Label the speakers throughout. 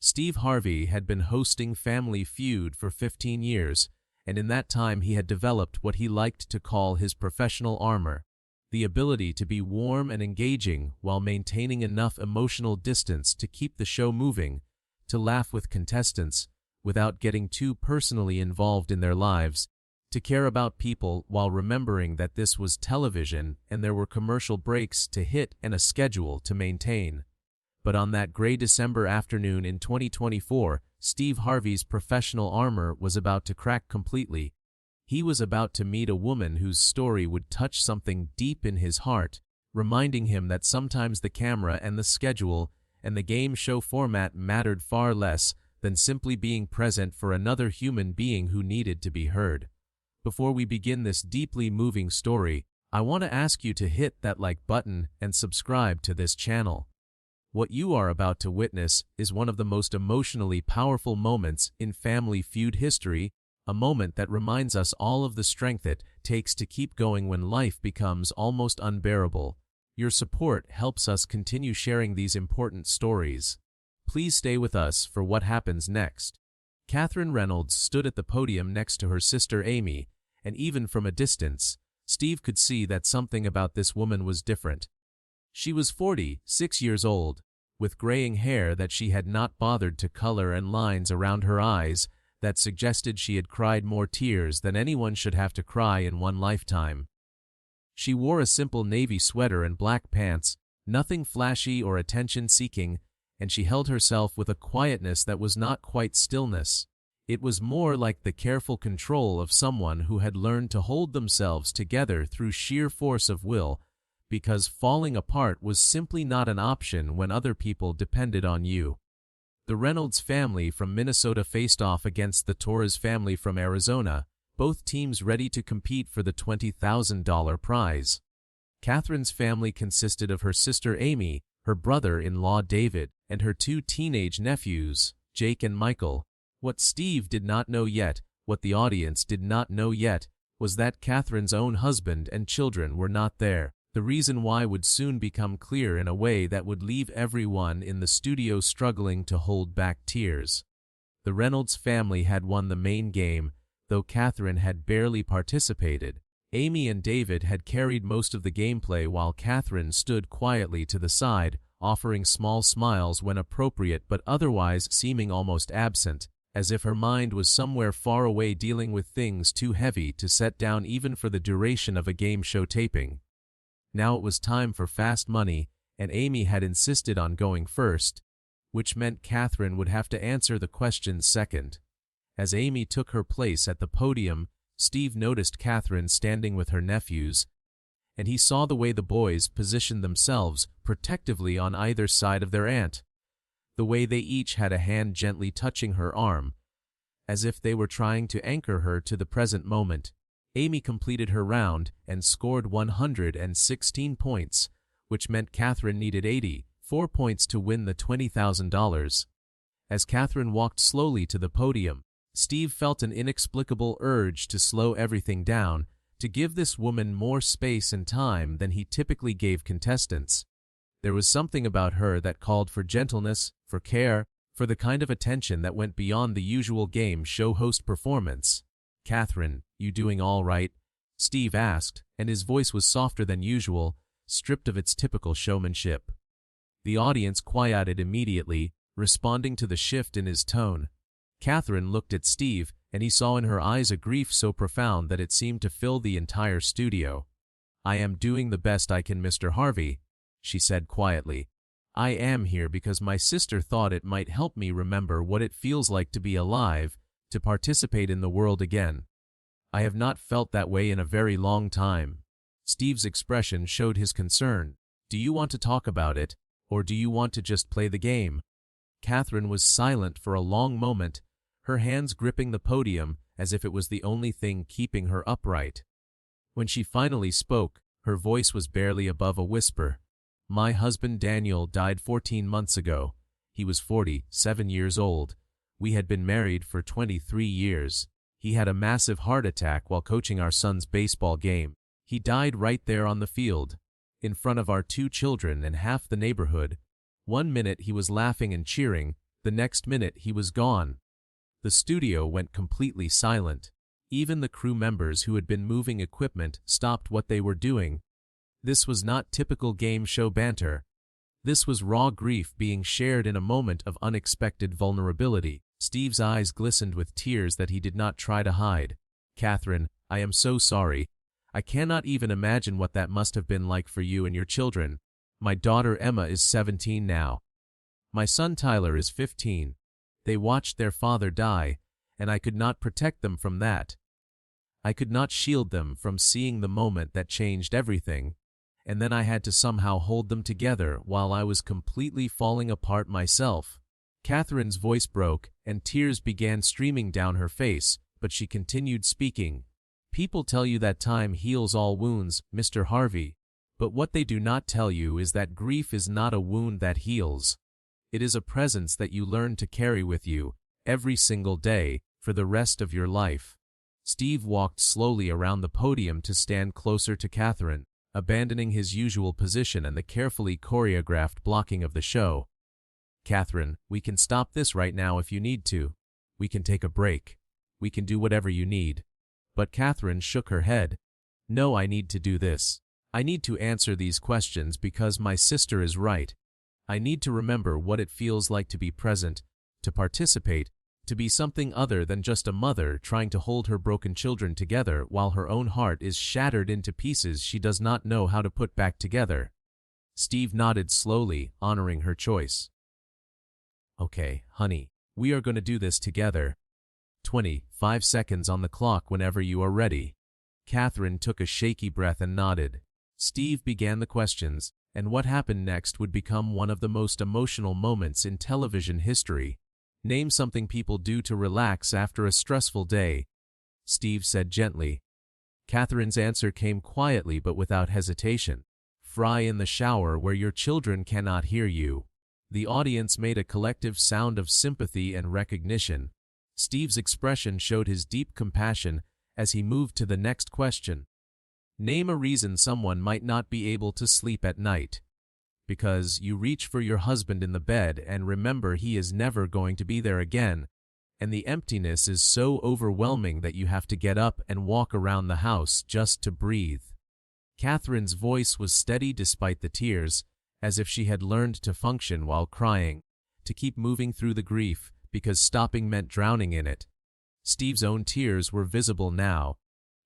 Speaker 1: Steve Harvey had been hosting Family Feud for 15 years, and in that time he had developed what he liked to call his professional armor, the ability to be warm and engaging while maintaining enough emotional distance to keep the show moving, to laugh with contestants without getting too personally involved in their lives, to care about people while remembering that this was television and there were commercial breaks to hit and a schedule to maintain. But on that gray December afternoon in 2024, Steve Harvey's professional armor was about to crack completely. He was about to meet a woman whose story would touch something deep in his heart, reminding him that sometimes the camera and the schedule and the game show format mattered far less than simply being present for another human being who needed to be heard. Before we begin this deeply moving story, I want to ask you to hit that like button and subscribe to this channel. What you are about to witness is one of the most emotionally powerful moments in Family Feud history, a moment that reminds us all of the strength it takes to keep going when life becomes almost unbearable. Your support helps us continue sharing these important stories. Please stay with us for what happens next. Catherine Reynolds stood at the podium next to her sister Amy, and even from a distance, Steve could see that something about this woman was different. She was 46 years old, with graying hair that she had not bothered to color and lines around her eyes that suggested she had cried more tears than anyone should have to cry in one lifetime. She wore a simple navy sweater and black pants, nothing flashy or attention-seeking, and she held herself with a quietness that was not quite stillness. It was more like the careful control of someone who had learned to hold themselves together through sheer force of will, because falling apart was simply not an option when other people depended on you. The Reynolds family from Minnesota faced off against the Torres family from Arizona, both teams ready to compete for the $20,000 prize. Catherine's family consisted of her sister Amy, her brother-in-law David, and her two teenage nephews, Jake and Michael. What Steve did not know yet, what the audience did not know yet, was that Catherine's own husband and children were not there. The reason why would soon become clear in a way that would leave everyone in the studio struggling to hold back tears. The Reynolds family had won the main game, though Catherine had barely participated. Amy and David had carried most of the gameplay while Catherine stood quietly to the side, offering small smiles when appropriate but otherwise seeming almost absent, as if her mind was somewhere far away dealing with things too heavy to set down even for the duration of a game show taping. Now it was time for fast money, and Amy had insisted on going first, which meant Catherine would have to answer the questions second. As Amy took her place at the podium, Steve noticed Catherine standing with her nephews, and he saw the way the boys positioned themselves protectively on either side of their aunt, the way they each had a hand gently touching her arm, as if they were trying to anchor her to the present moment. Amy completed her round and scored 116 points, which meant Catherine needed 84 points to win the $20,000. As Catherine walked slowly to the podium, Steve felt an inexplicable urge to slow everything down, to give this woman more space and time than he typically gave contestants. There was something about her that called for gentleness, for care, for the kind of attention that went beyond the usual game show host performance. "Catherine, you doing all right?" Steve asked, and his voice was softer than usual, stripped of its typical showmanship. The audience quieted immediately, responding to the shift in his tone. Catherine looked at Steve, and he saw in her eyes a grief so profound that it seemed to fill the entire studio. "I am doing the best I can, Mr. Harvey," she said quietly. "I am here because my sister thought it might help me remember what it feels like to be alive, to participate in the world again. I have not felt that way in a very long time." Steve's expression showed his concern. "Do you want to talk about it, or do you want to just play the game?" Catherine was silent for a long moment, her hands gripping the podium as if it was the only thing keeping her upright. When she finally spoke, her voice was barely above a whisper. "My husband Daniel died 14 months ago. He was 47 years old. We had been married for 23 years. He had a massive heart attack while coaching our son's baseball game. He died right there on the field, in front of our two children and half the neighborhood. One minute he was laughing and cheering, The next minute he was gone. The studio went completely silent. Even the crew members who had been moving equipment stopped what they were doing. This was not typical game show banter. This was raw grief being shared in a moment of unexpected vulnerability. Steve's eyes glistened with tears that he did not try to hide. "Catherine, I am so sorry. I cannot even imagine what that must have been like for you and your children. My daughter Emma is 17 now. My son Tyler is 15. They watched their father die, and I could not protect them from that. I could not shield them from seeing the moment that changed everything, and then I had to somehow hold them together while I was completely falling apart myself." Catherine's voice broke, and tears began streaming down her face, but she continued speaking. "People tell you that time heals all wounds, Mr. Harvey, but what they do not tell you is that grief is not a wound that heals. It is a presence that you learn to carry with you, every single day, for the rest of your life." Steve walked slowly around the podium to stand closer to Catherine, abandoning his usual position and the carefully choreographed blocking of the show. "Catherine, we can stop this right now if you need to. We can take a break. We can do whatever you need." But Catherine shook her head. "No, I need to do this. I need to answer these questions because my sister is right. I need to remember what it feels like to be present, to participate, to be something other than just a mother trying to hold her broken children together while her own heart is shattered into pieces she does not know how to put back together." Steve nodded slowly, honoring her choice. "Okay, honey, we are going to do this together. 25 seconds on the clock whenever you are ready." Catherine took a shaky breath and nodded. Steve began the questions, and what happened next would become one of the most emotional moments in television history. "Name something people do to relax after a stressful day," Steve said gently. Catherine's answer came quietly but without hesitation. "Fry in the shower where your children cannot hear you." The audience made a collective sound of sympathy and recognition. Steve's expression showed his deep compassion as he moved to the next question. "Name a reason someone might not be able to sleep at night." "Because you reach for your husband in the bed and remember he is never going to be there again, and the emptiness is so overwhelming that you have to get up and walk around the house just to breathe." Catherine's voice was steady despite the tears, as if she had learned to function while crying, to keep moving through the grief, because stopping meant drowning in it. Steve's own tears were visible now.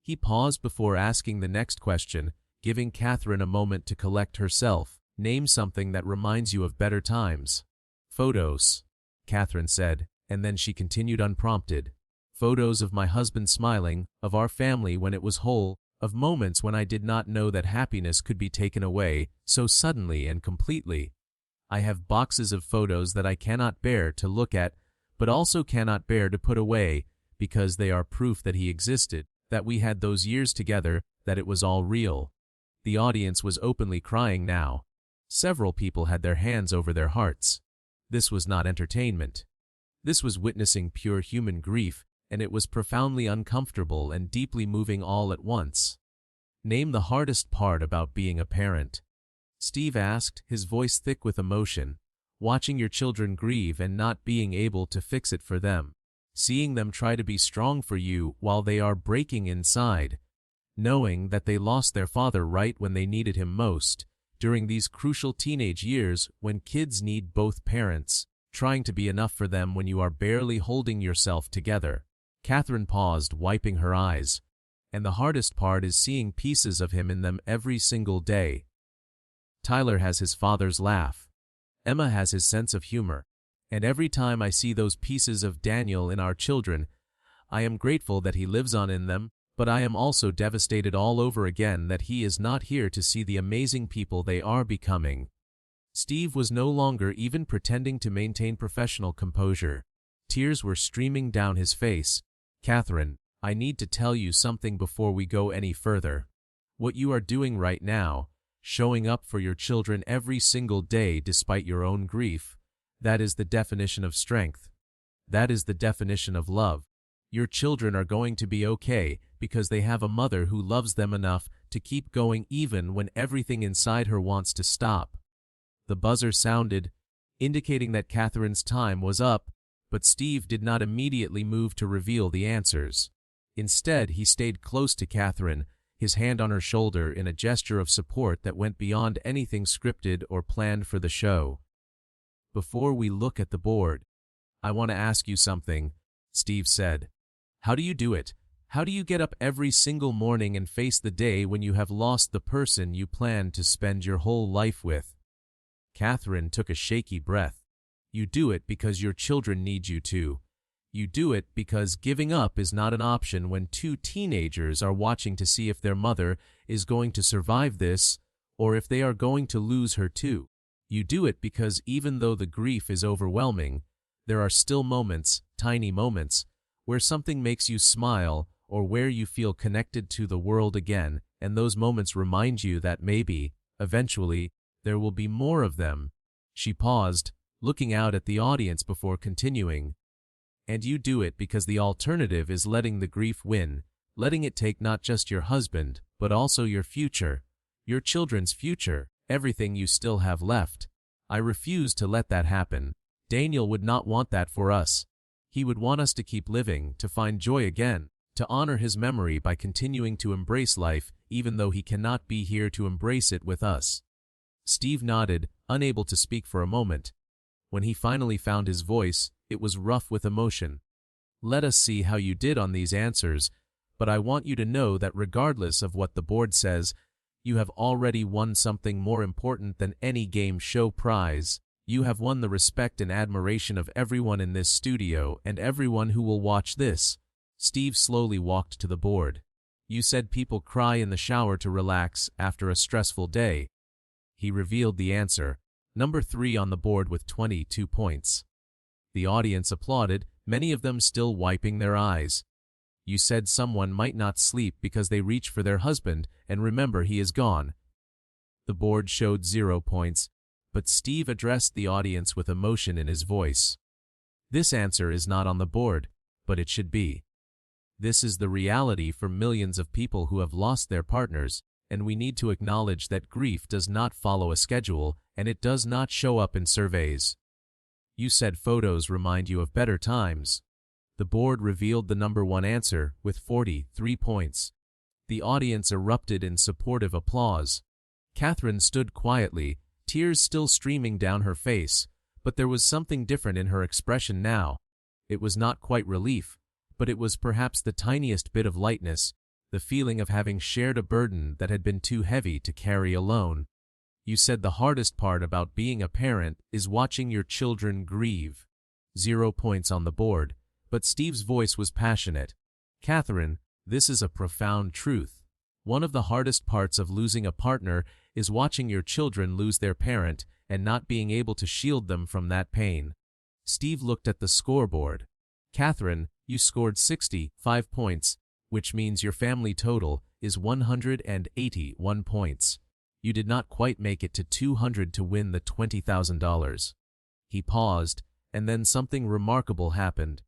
Speaker 1: He paused before asking the next question, giving Catherine a moment to collect herself. "Name something that reminds you of better times." "Photos," Catherine said, and then she continued unprompted. "Photos of my husband smiling, of our family when it was whole, of moments when I did not know that happiness could be taken away so suddenly and completely. I have boxes of photos that I cannot bear to look at, but also cannot bear to put away, because they are proof that he existed, that we had those years together, that it was all real." The audience was openly crying now. Several people had their hands over their hearts. This was not entertainment. This was witnessing pure human grief, and it was profoundly uncomfortable and deeply moving all at once. "Name the hardest part about being a parent," Steve asked, his voice thick with emotion. "Watching your children grieve and not being able to fix it for them. Seeing them try to be strong for you while they are breaking inside. Knowing that they lost their father right when they needed him most, during these crucial teenage years when kids need both parents, trying to be enough for them when you are barely holding yourself together." Catherine paused, wiping her eyes. "And the hardest part is seeing pieces of him in them every single day. Tyler has his father's laugh. Emma has his sense of humor. And every time I see those pieces of Daniel in our children, I am grateful that he lives on in them, but I am also devastated all over again that he is not here to see the amazing people they are becoming." Steve was no longer even pretending to maintain professional composure. Tears were streaming down his face. "Catherine, I need to tell you something before we go any further. What you are doing right now, showing up for your children every single day despite your own grief, that is the definition of strength. That is the definition of love. Your children are going to be okay because they have a mother who loves them enough to keep going even when everything inside her wants to stop." The buzzer sounded. indicating that Catherine's time was up, but Steve did not immediately move to reveal the answers. Instead, he stayed close to Catherine, his hand on her shoulder in a gesture of support that went beyond anything scripted or planned for the show. "Before we look at the board, I want to ask you something," Steve said. "How do you do it? How do you get up every single morning and face the day when you have lost the person you planned to spend your whole life with?" Catherine took a shaky breath. "You do it because your children need you to. You do it because giving up is not an option when two teenagers are watching to see if their mother is going to survive this or if they are going to lose her too. You do it because even though the grief is overwhelming, there are still moments, tiny moments, where something makes you smile or where you feel connected to the world again, and those moments remind you that maybe, eventually, there will be more of them." She paused, looking out at the audience before continuing. "And you do it because the alternative is letting the grief win, letting it take not just your husband, but also your future, your children's future, everything you still have left. I refuse to let that happen. Daniel would not want that for us. He would want us to keep living, to find joy again, to honor his memory by continuing to embrace life, even though he cannot be here to embrace it with us." Steve nodded, unable to speak for a moment. When he finally found his voice, it was rough with emotion. "Let us see how you did on these answers, but I want you to know that regardless of what the board says, you have already won something more important than any game show prize. You have won the respect and admiration of everyone in this studio and everyone who will watch this." Steve slowly walked to the board. "You said people cry in the shower to relax after a stressful day." He revealed the answer, number 3 on the board with 22 points. The audience applauded, many of them still wiping their eyes. "You said someone might not sleep because they reach for their husband and remember he is gone." The board showed 0 points, but Steve addressed the audience with emotion in his voice. "This answer is not on the board, but it should be. This is the reality for millions of people who have lost their partners, and we need to acknowledge that grief does not follow a schedule and it does not show up in surveys. You said photos remind you of better times." The board revealed the number 1 answer with 43 points. The audience erupted in supportive applause. Catherine stood quietly, tears still streaming down her face, but there was something different in her expression now. It was not quite relief, but it was perhaps the tiniest bit of lightness, the feeling of having shared a burden that had been too heavy to carry alone. "You said the hardest part about being a parent is watching your children grieve." 0 points on the board, but Steve's voice was passionate. "Catherine, this is a profound truth. One of the hardest parts of losing a partner is watching your children lose their parent and not being able to shield them from that pain." Steve looked at the scoreboard. "Catherine, you scored 65 points, which means your family total is 181 points. You did not quite make it to 200 to win the $20,000. He paused, and then something remarkable happened.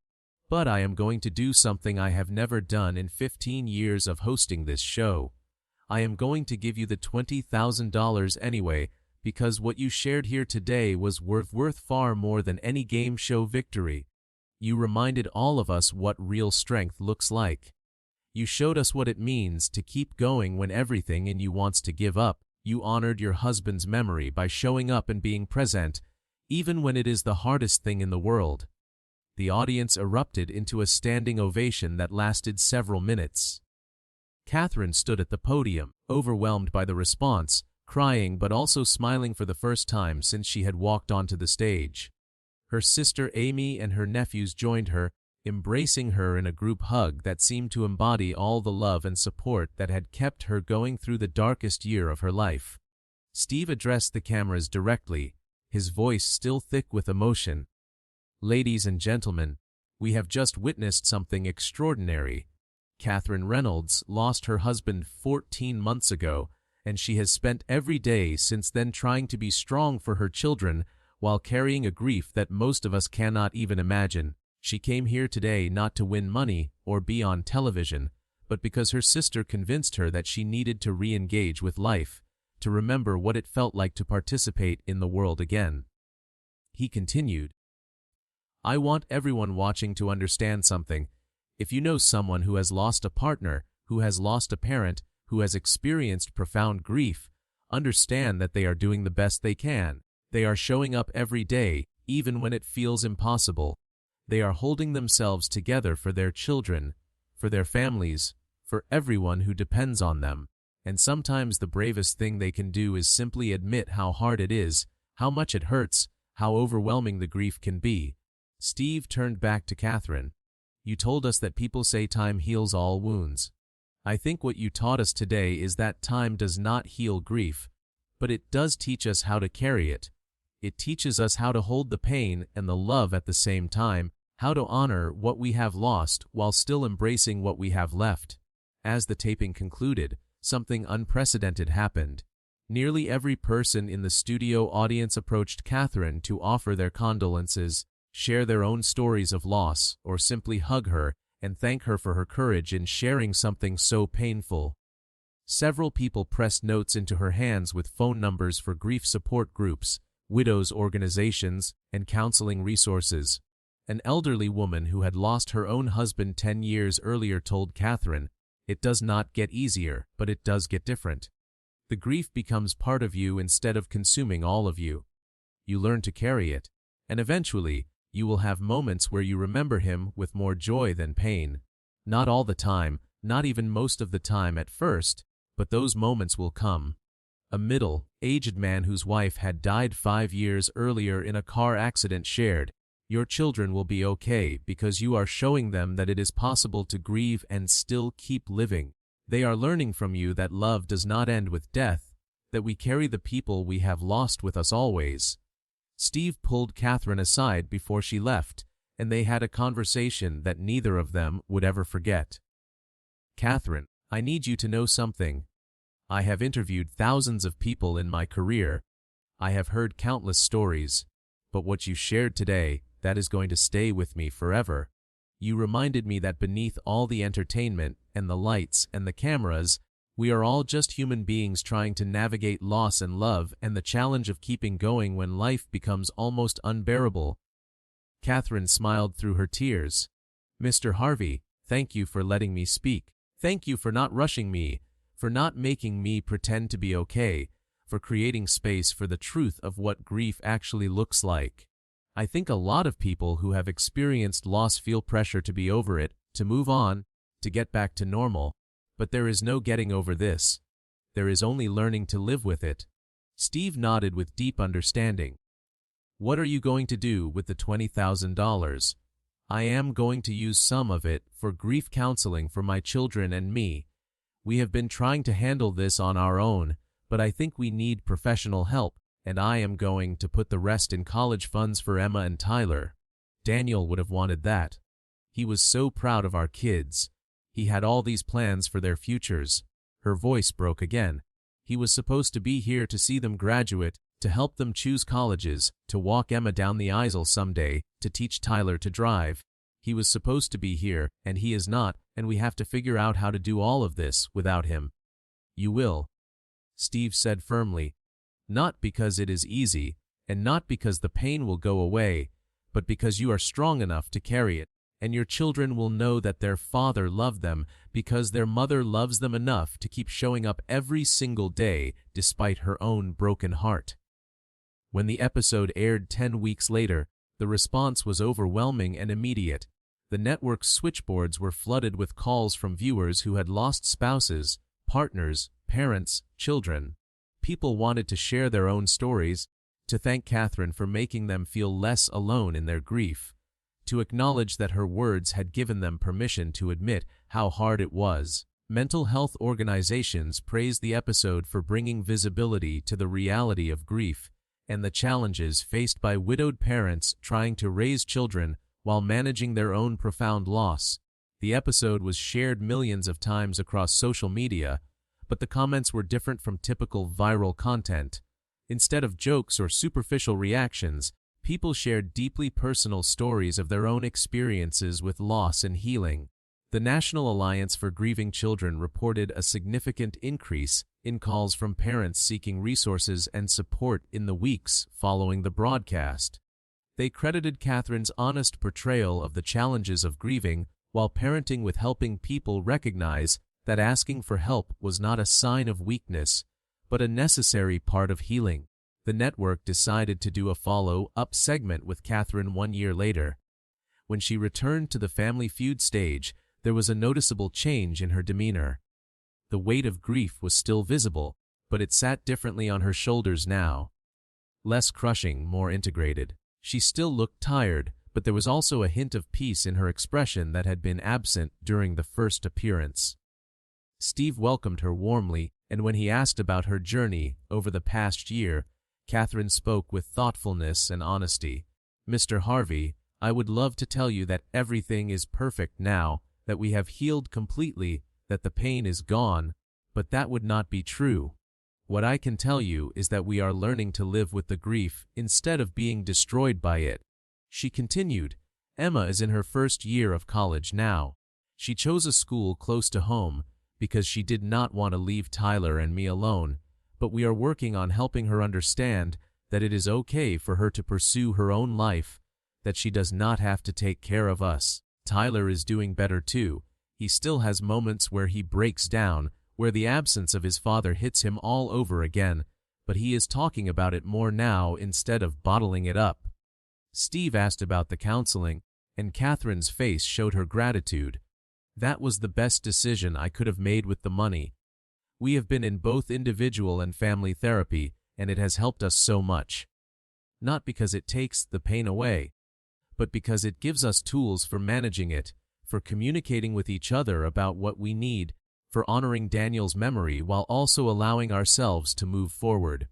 Speaker 1: "But I am going to do something I have never done in 15 years of hosting this show. I am going to give you the $20,000 anyway, because what you shared here today was worth far more than any game show victory. You reminded all of us what real strength looks like. You showed us what it means to keep going when everything in you wants to give up. You honored your husband's memory by showing up and being present, even when it is the hardest thing in the world." The audience erupted into a standing ovation that lasted several minutes. Catherine stood at the podium, overwhelmed by the response, crying but also smiling for the first time since she had walked onto the stage. Her sister Amy and her nephews joined her, embracing her in a group hug that seemed to embody all the love and support that had kept her going through the darkest year of her life. Steve addressed the cameras directly, his voice still thick with emotion. "Ladies and gentlemen, we have just witnessed something extraordinary. Catherine Reynolds lost her husband 14 months ago, and she has spent every day since then trying to be strong for her children while carrying a grief that most of us cannot even imagine. She came here today not to win money or be on television, but because her sister convinced her that she needed to re-engage with life, to remember what it felt like to participate in the world again." He continued, I want everyone watching to understand something. If you know someone who has lost a partner, who has lost a parent, who has experienced profound grief, understand that they are doing the best they can. They are showing up every day, even when it feels impossible. They are holding themselves together for their children, for their families, for everyone who depends on them. And sometimes the bravest thing they can do is simply admit how hard it is, how much it hurts, how overwhelming the grief can be. Steve turned back to Catherine. You told us that people say time heals all wounds. I think what you taught us today is that time does not heal grief, but it does teach us how to carry it. It teaches us how to hold the pain and the love at the same time, how to honor what we have lost while still embracing what we have left. As the taping concluded, something unprecedented happened. Nearly every person in the studio audience approached Catherine to offer their condolences, share their own stories of loss, or simply hug her and thank her for her courage in sharing something so painful. Several people pressed notes into her hands with phone numbers for grief support groups, widows' organizations, and counseling resources. An elderly woman who had lost her own husband 10 years earlier told Catherine, "It does not get easier, but it does get different. The grief becomes part of you instead of consuming all of you. You learn to carry it, and eventually, you will have moments where you remember him with more joy than pain. Not all the time, not even most of the time at first, but those moments will come." A middle-aged man whose wife had died 5 years earlier in a car accident shared, "Your children will be okay because you are showing them that it is possible to grieve and still keep living. They are learning from you that love does not end with death, that we carry the people we have lost with us always." Steve pulled Catherine aside before she left, and they had a conversation that neither of them would ever forget. "Catherine, I need you to know something. I have interviewed thousands of people in my career. I have heard countless stories, but what you shared today, that is going to stay with me forever. You reminded me that beneath all the entertainment and the lights and the cameras, we are all just human beings trying to navigate loss and love and the challenge of keeping going when life becomes almost unbearable." Catherine smiled through her tears. "Mr. Harvey, thank you for letting me speak. Thank you for not rushing me, for not making me pretend to be okay, for creating space for the truth of what grief actually looks like. I think a lot of people who have experienced loss feel pressure to be over it, to move on, to get back to normal. But there is no getting over this. There is only learning to live with it." Steve nodded with deep understanding. "What are you going to do with the $20,000? "I am going to use some of it for grief counseling for my children and me. We have been trying to handle this on our own, but I think we need professional help, and I am going to put the rest in college funds for Emma and Tyler. Daniel would have wanted that. He was so proud of our kids. He had all these plans for their futures." Her voice broke again. "He was supposed to be here to see them graduate, to help them choose colleges, to walk Emma down the aisle someday, to teach Tyler to drive. He was supposed to be here, and he is not, and we have to figure out how to do all of this without him." "You will," Steve said firmly. "Not because it is easy, and not because the pain will go away, but because you are strong enough to carry it. And your children will know that their father loved them because their mother loves them enough to keep showing up every single day despite her own broken heart." When the episode aired 10 weeks later, the response was overwhelming and immediate. The network's switchboards were flooded with calls from viewers who had lost spouses, partners, parents, children. People wanted to share their own stories, to thank Catherine for making them feel less alone in their grief, to acknowledge that her words had given them permission to admit how hard it was. Mental health organizations praised the episode for bringing visibility to the reality of grief and the challenges faced by widowed parents trying to raise children while managing their own profound loss. The episode was shared millions of times across social media, but the comments were different from typical viral content. Instead of jokes or superficial reactions, people shared deeply personal stories of their own experiences with loss and healing. The National Alliance for Grieving Children reported a significant increase in calls from parents seeking resources and support in the weeks following the broadcast. They credited Catherine's honest portrayal of the challenges of grieving while parenting with helping people recognize that asking for help was not a sign of weakness, but a necessary part of healing. The network decided to do a follow-up segment with Catherine 1 year later. When she returned to the Family Feud stage, there was a noticeable change in her demeanor. The weight of grief was still visible, but it sat differently on her shoulders now. Less crushing, more integrated. She still looked tired, but there was also a hint of peace in her expression that had been absent during the first appearance. Steve welcomed her warmly, and when he asked about her journey over the past year, Catherine spoke with thoughtfulness and honesty. "Mr. Harvey, I would love to tell you that everything is perfect now, that we have healed completely, that the pain is gone, but that would not be true. What I can tell you is that we are learning to live with the grief instead of being destroyed by it." She continued, "Emma is in her first year of college now. She chose a school close to home because she did not want to leave Tyler and me alone, but we are working on helping her understand that it is okay for her to pursue her own life, that she does not have to take care of us. Tyler is doing better too. He still has moments where he breaks down, where the absence of his father hits him all over again, but he is talking about it more now instead of bottling it up." Steve asked about the counseling, and Catherine's face showed her gratitude. "That was the best decision I could have made with the money. We have been in both individual and family therapy, and it has helped us so much. Not because it takes the pain away, but because it gives us tools for managing it, for communicating with each other about what we need, for honoring Daniel's memory while also allowing ourselves to move forward."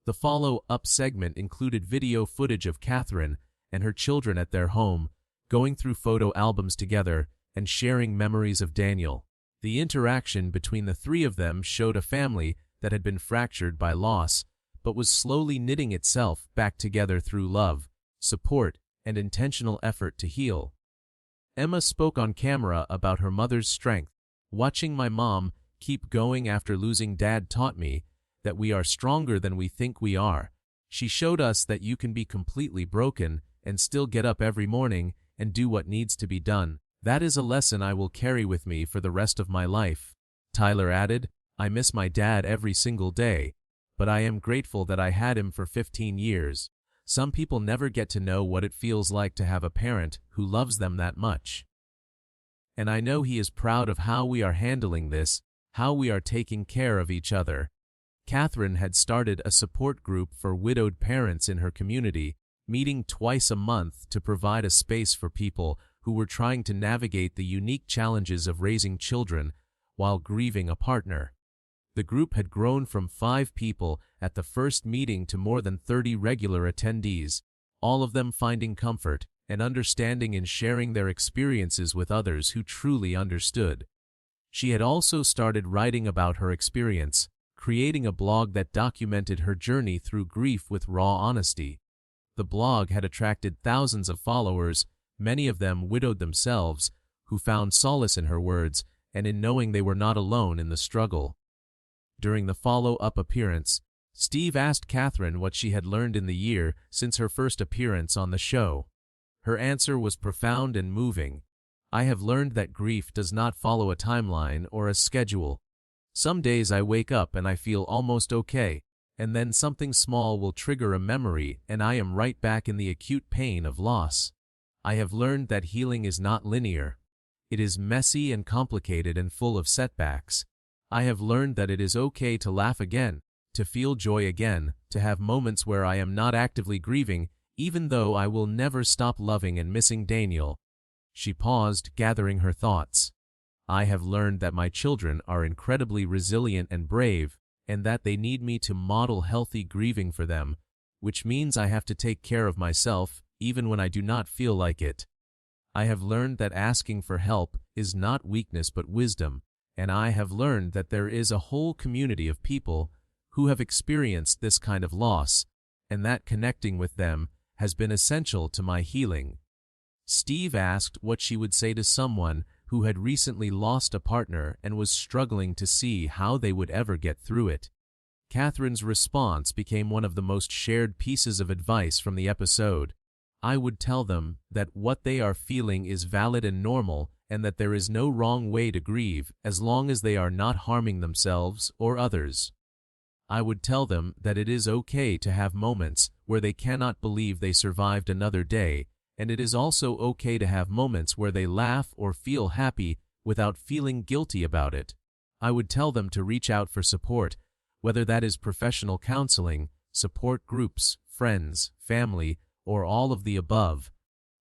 Speaker 1: The follow-up segment included video footage of Catherine and her children at their home, going through photo albums together and sharing memories of Daniel. The interaction between the three of them showed a family that had been fractured by loss, but was slowly knitting itself back together through love, support, and intentional effort to heal. Emma spoke on camera about her mother's strength. "Watching my mom keep going after losing Dad taught me that we are stronger than we think we are. She showed us that you can be completely broken and still get up every morning and do what needs to be done. That is a lesson I will carry with me for the rest of my life." Tyler added, "I miss my dad every single day, but I am grateful that I had him for 15 years. Some people never get to know what it feels like to have a parent who loves them that much. And I know he is proud of how we are handling this, how we are taking care of each other." Catherine had started a support group for widowed parents in her community, meeting twice a month to provide a space for people who were trying to navigate the unique challenges of raising children while grieving a partner. The group had grown from 5 people at the first meeting to more than 30 regular attendees, all of them finding comfort and understanding in sharing their experiences with others who truly understood. She had also started writing about her experience, creating a blog that documented her journey through grief with raw honesty. The blog had attracted thousands of followers, many of them widowed themselves, who found solace in her words and in knowing they were not alone in the struggle. During the follow-up appearance, Steve asked Catherine what she had learned in the year since her first appearance on the show. Her answer was profound and moving. "I have learned that grief does not follow a timeline or a schedule. Some days I wake up and I feel almost okay, and then something small will trigger a memory and I am right back in the acute pain of loss. I have learned that healing is not linear. It is messy and complicated and full of setbacks. I have learned that it is okay to laugh again, to feel joy again, to have moments where I am not actively grieving, even though I will never stop loving and missing Daniel." She paused, gathering her thoughts. "I have learned that my children are incredibly resilient and brave, and that they need me to model healthy grieving for them, which means I have to take care of myself, even when I do not feel like it. I have learned that asking for help is not weakness but wisdom, and I have learned that there is a whole community of people who have experienced this kind of loss, and that connecting with them has been essential to my healing." Steve asked what she would say to someone who had recently lost a partner and was struggling to see how they would ever get through it. Catherine's response became one of the most shared pieces of advice from the episode. I would tell them that what they are feeling is valid and normal, and that there is no wrong way to grieve as long as they are not harming themselves or others. I would tell them that it is okay to have moments where they cannot believe they survived another day, and it is also okay to have moments where they laugh or feel happy without feeling guilty about it. I would tell them to reach out for support, whether that is professional counseling, support groups, friends, family, or all of the above.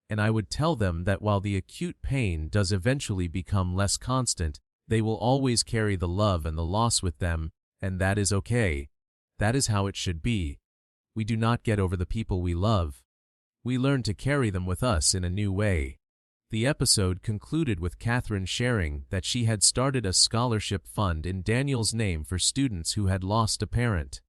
Speaker 1: And I would tell them that while the acute pain does eventually become less constant, they will always carry the love and the loss with them, and that is okay. That is how it should be. We do not get over the people we love. We learn to carry them with us in a new way. The episode concluded with Catherine sharing that she had started a scholarship fund in Daniel's name for students who had lost a parent.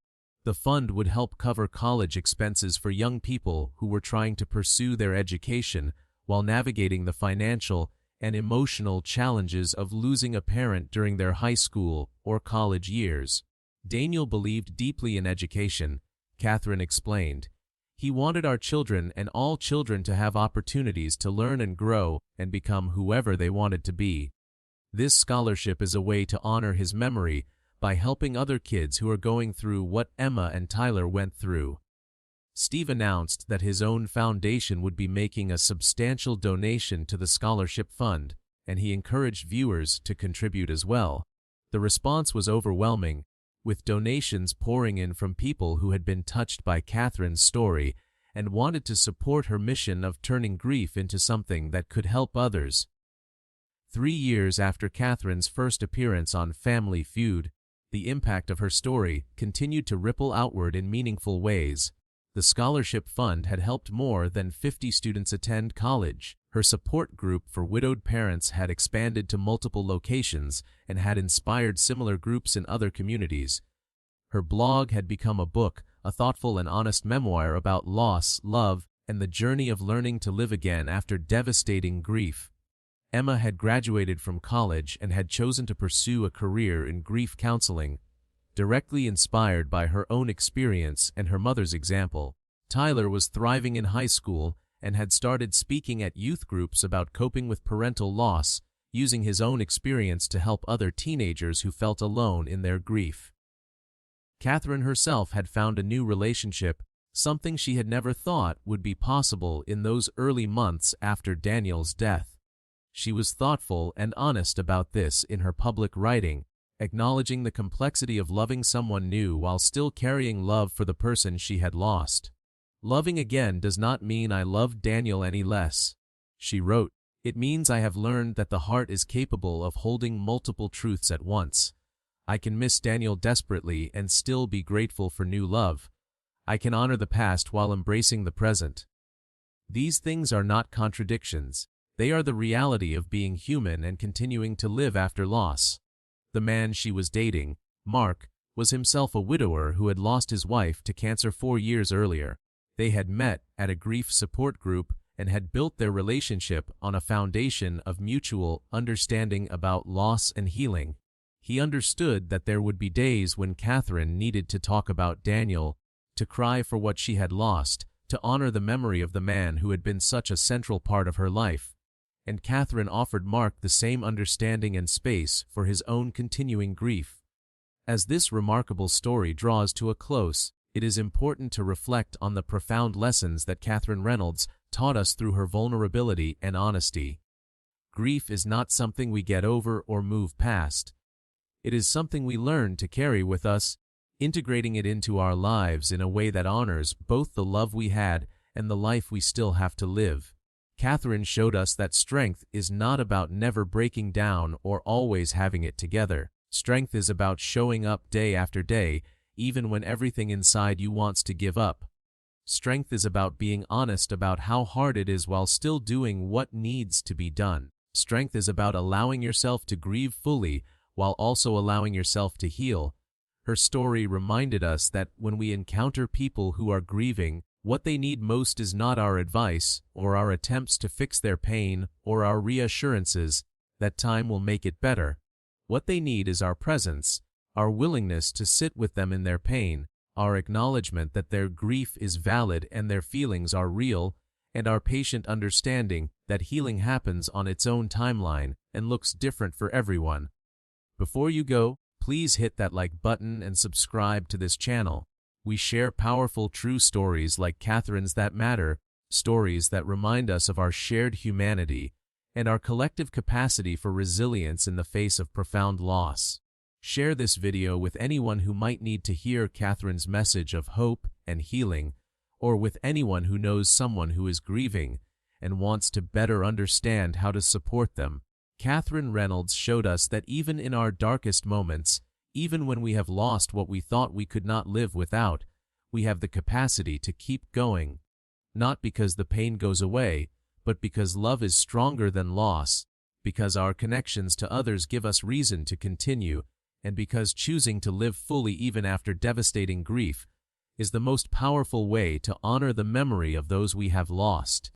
Speaker 1: The fund would help cover college expenses for young people who were trying to pursue their education while navigating the financial and emotional challenges of losing a parent during their high school or college years. Daniel believed deeply in education, Catherine explained. He wanted our children and all children to have opportunities to learn and grow and become whoever they wanted to be. This scholarship is a way to honor his memory by helping other kids who are going through what Emma and Tyler went through. Steve announced that his own foundation would be making a substantial donation to the scholarship fund, and he encouraged viewers to contribute as well. The response was overwhelming, with donations pouring in from people who had been touched by Catherine's story and wanted to support her mission of turning grief into something that could help others. 3 years after Catherine's first appearance on Family Feud, the impact of her story continued to ripple outward in meaningful ways. The scholarship fund had helped more than 50 students attend college. Her support group for widowed parents had expanded to multiple locations and had inspired similar groups in other communities. Her blog had become a book, a thoughtful and honest memoir about loss, love, and the journey of learning to live again after devastating grief. Emma had graduated from college and had chosen to pursue a career in grief counseling, directly inspired by her own experience and her mother's example. Tyler was thriving in high school and had started speaking at youth groups about coping with parental loss, using his own experience to help other teenagers who felt alone in their grief. Catherine herself had found a new relationship, something she had never thought would be possible in those early months after Daniel's death. She was thoughtful and honest about this in her public writing, acknowledging the complexity of loving someone new while still carrying love for the person she had lost. "Loving again does not mean I love Daniel any less," she wrote. "It means I have learned that the heart is capable of holding multiple truths at once. I can miss Daniel desperately and still be grateful for new love. I can honor the past while embracing the present. These things are not contradictions. They are the reality of being human and continuing to live after loss." The man she was dating, Mark, was himself a widower who had lost his wife to cancer 4 years earlier. They had met at a grief support group and had built their relationship on a foundation of mutual understanding about loss and healing. He understood that there would be days when Catherine needed to talk about Daniel, to cry for what she had lost, to honor the memory of the man who had been such a central part of her life. And Catherine offered Mark the same understanding and space for his own continuing grief. As this remarkable story draws to a close, it is important to reflect on the profound lessons that Catherine Reynolds taught us through her vulnerability and honesty. Grief is not something we get over or move past. It is something we learn to carry with us, integrating it into our lives in a way that honors both the love we had and the life we still have to live. Catherine showed us that strength is not about never breaking down or always having it together. Strength is about showing up day after day, even when everything inside you wants to give up. Strength is about being honest about how hard it is while still doing what needs to be done. Strength is about allowing yourself to grieve fully while also allowing yourself to heal. Her story reminded us that when we encounter people who are grieving, what they need most is not our advice or our attempts to fix their pain or our reassurances that time will make it better. What they need is our presence, our willingness to sit with them in their pain, our acknowledgement that their grief is valid and their feelings are real, and our patient understanding that healing happens on its own timeline and looks different for everyone. Before you go, please hit that like button and subscribe to this channel. We share powerful true stories like Catherine's that matter, stories that remind us of our shared humanity and our collective capacity for resilience in the face of profound loss. Share this video with anyone who might need to hear Catherine's message of hope and healing, or with anyone who knows someone who is grieving and wants to better understand how to support them. Catherine Reynolds showed us that even in our darkest moments, even when we have lost what we thought we could not live without, we have the capacity to keep going. Not because the pain goes away, but because love is stronger than loss, because our connections to others give us reason to continue, and because choosing to live fully even after devastating grief is the most powerful way to honor the memory of those we have lost.